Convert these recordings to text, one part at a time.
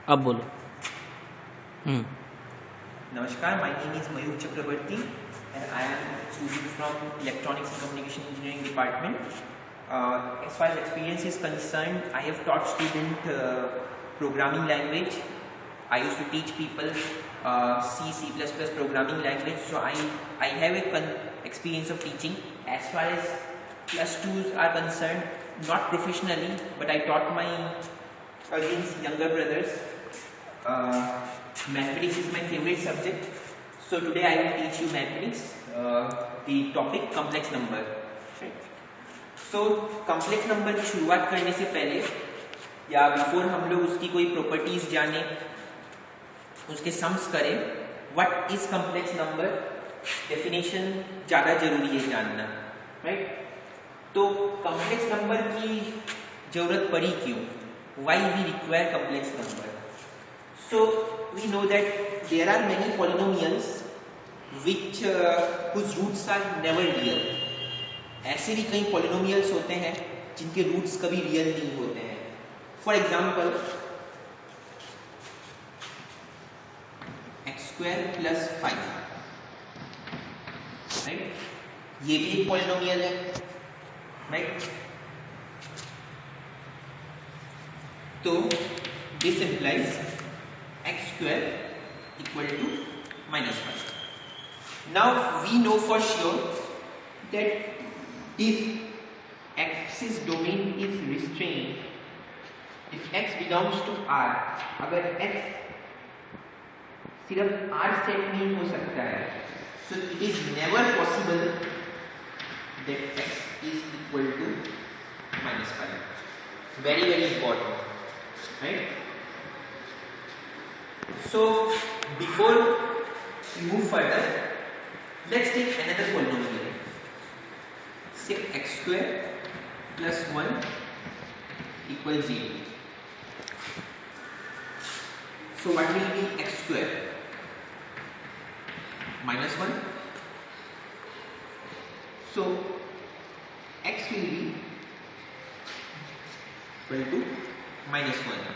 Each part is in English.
अब बोलो। Namaskar, my name is Mayukh Chakraborty and I am a student from Electronics and Communication Engineering Department. As far as experience is concerned, I have taught student programming language. I used to teach people C, C++ programming language. So I have a experience of teaching. As far as plus 2s are concerned, not professionally, but I taught my cousins, younger brothers. Mathematics is my favorite subject, so today I will teach you mathematics. The topic complex number. So complex number की शुरुआत करने से पहले या before हम लोग उसकी कोई प्रॉपर्टीज जाने, उसके सम्स करें, what is complex number, definition ज़्यादा जरूरी है जानना, राइट? तो कम्प्लेक्स नंबर की जरूरत पड़ी क्यों? Why we require complex number? So we know that there are many polynomials which whose roots are never real. ऐसे भी कई polynomials होते हैं जिनके roots कभी real नहीं होते हैं. For example, x square plus 5, right? ये भी एक polynomial है, right? तो this implies x square equal to minus 1. Now we know for sure that if x's domain is restrained, if x belongs to R, अगर x सिर्फ R set नहीं हो सकता है, so it is never possible that x is equal to minus 5. Very very important. Right? So before we move further, let's take another polynomial. Say x square plus 1 equals 0. So what will be x square? Minus 1. So x will be equal to minus 1.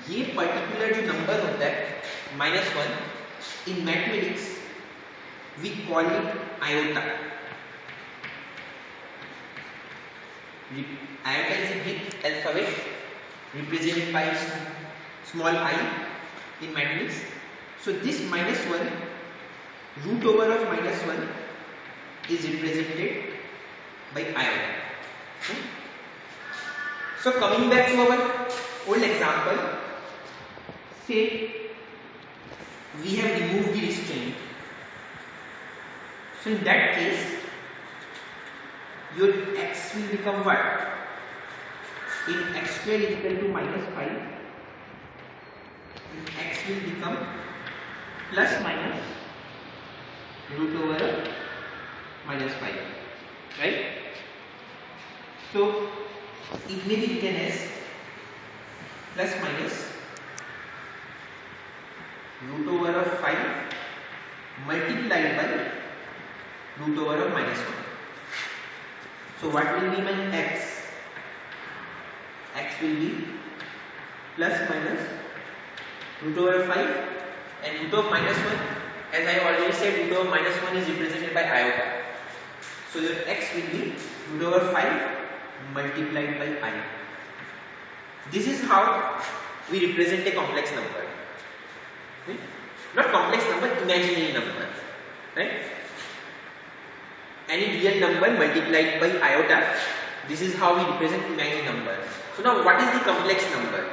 ये particular जो number होता है minus 1, in mathematics we call it iota. Iota is a Greek alphabet represented by small I in mathematics. So this minus 1, root over of minus 1 is represented by iota. Okay? So coming back to our old example, say we have removed the restraint. So in that case, your x will become what? If x square is equal to minus 5, x will become plus minus root over minus 5, right? So it may be written as plus minus root over of 5 multiplied by root over of minus 1. So what will be my x? X will be plus minus root over 5 and root of minus 1, as I already said, root over minus 1 is represented by iota. So your x will be root over 5 multiplied by I. This is how we represent a complex number. Okay? Not complex number, imaginary number. Right? Any real number multiplied by iota. This is how we represent imaginary number. So now what is the complex number?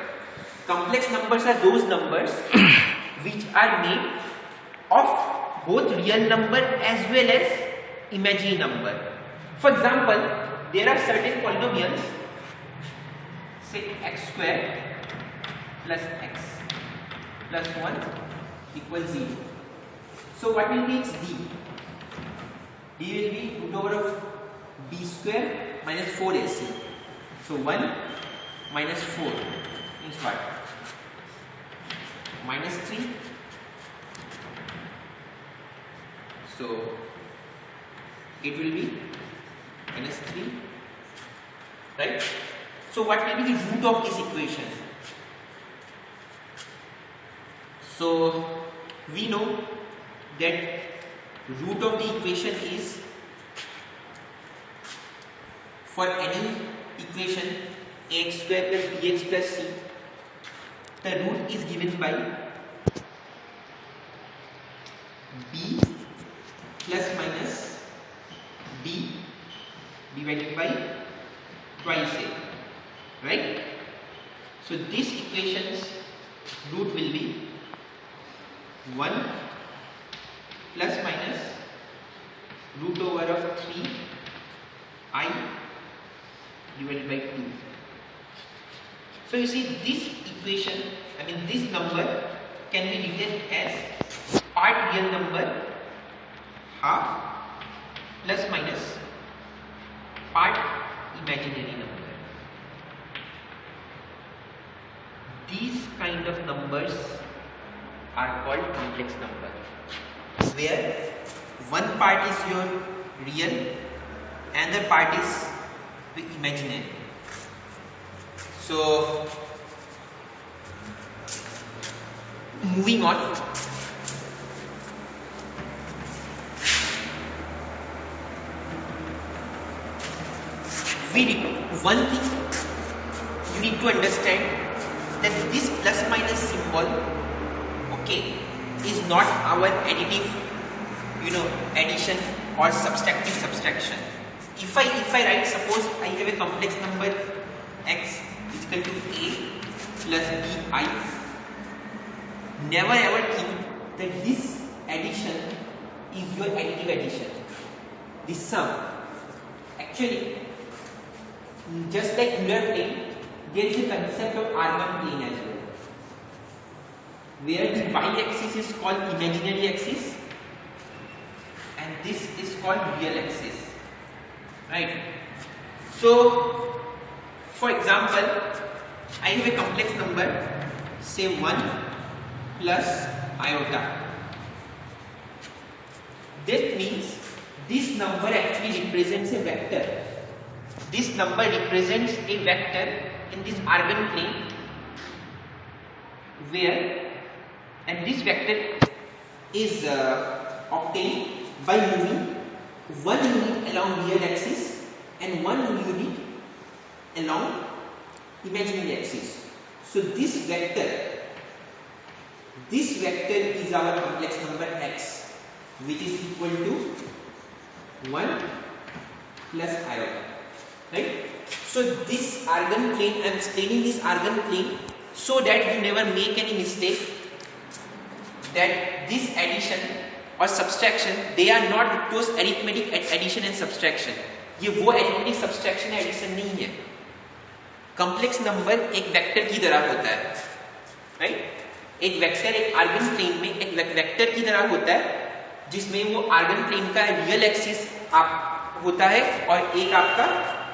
Complex numbers are those numbers which are made of both real number as well as imaginary number. For example, there are certain polynomials, say x square plus x plus 1 equals 0. So what will be its d? D will be root over of b square minus 4ac. So 1 minus 4 means what? Minus 3. So it will be minus 3, right? So what will be the root of this equation? So we know that root of the equation is, for any equation ax square plus bx plus c, the root is given by b plus minus d divided by twice a, right? So this equation's root will be 1 plus minus root over of 3i divided by 2. So you see this equation, this number can be written as part real number half plus minus part imaginary number. These kind of numbers are called complex number, where one part is your real, another part is the imaginary. So moving on, one thing you need to understand, that this plus minus symbol, okay, is not our additive, addition or subtractive subtraction. If I write, suppose I have a complex number x is equal to a plus bi, never ever think that this addition is your additive addition, this sum. Actually, just like Euler plane, there is a concept of R1 plane as well, where the y-axis is called imaginary axis and this is called real axis, right? So, for example, I have a complex number, say 1 plus iota. That means this number actually represents a vector. This number represents a vector in this R1 plane, where, and this vector is obtained by moving one unit along real axis and one unit along imaginary axis. So this vector is our complex number x, which is equal to 1 plus iota, right? So this R1 plane, I am explaining this R1 plane so that you never make any mistake that this addition or subtraction, they are not those arithmetic addition and subtraction. ये वो arithmetic subtraction and addition नहीं है. Complex number एक vector की तरह होता है, right? एक वेक्टर एक R1 प्लेन में एक वेक्टर की तरह होता है, जिसमें वो R1 प्लेन का रियल एक्सिस आप होता है और एक आपका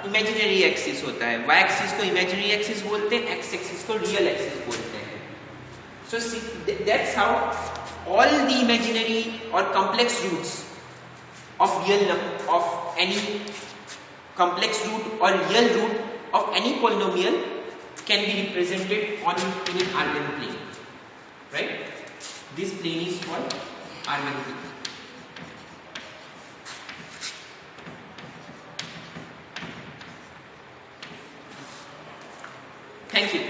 इमेजिनरी एक्सिस होता है. y एक्सिस को इमेजिनरी एक्सिस बोलते हैं, x एक्सिस को रियल एक्सिस बोलते हैं. So see, that's how all the imaginary or complex roots of any complex root or real root of any polynomial can be represented on in an R1 plane, right? This plane is called R1 plane. Thank you.